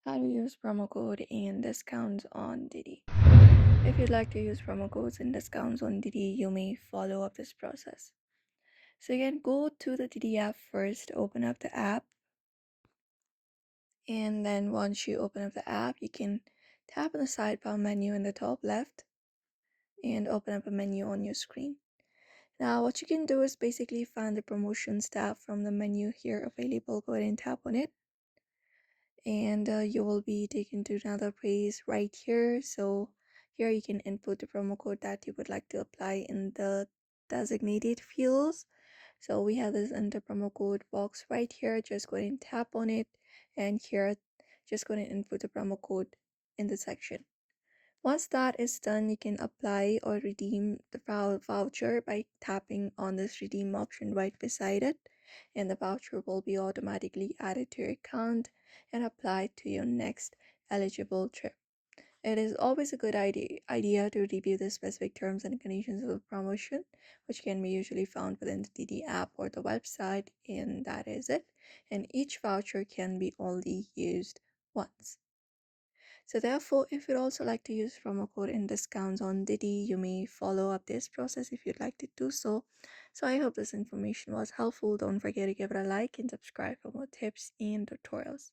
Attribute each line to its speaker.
Speaker 1: How to use promo code and discounts on DiDi. If you'd like to use promo codes and discounts on DiDi, you may follow up this process. So again, go to the DiDi app first, open up the app, and then once you open up the app, you can tap on the sidebar menu in the top left and open up a menu on your screen. Now, what you can do is basically find the promotions tab from the menu here available. Go ahead and tap on it, and you will be taken to another page right here. So here you can input the promo code that you would like to apply in the designated fields. So we have this enter promo code box right here. Just go ahead and tap on it, and here just go ahead and input the promo code in the section. Once that is done, you can apply or redeem the voucher by tapping on this redeem option right beside it, and the voucher will be automatically added to your account and applied to your next eligible trip. It is always a good idea to review the specific terms and conditions of the promotion, which can be usually found within the DiDi app or the website, and that is it. And each voucher can be only used once. So therefore, if you'd also like to use promo code and discounts on DiDi, you may follow up this process if you'd like to do so. So I hope this information was helpful. Don't forget to give it a like and subscribe for more tips and tutorials.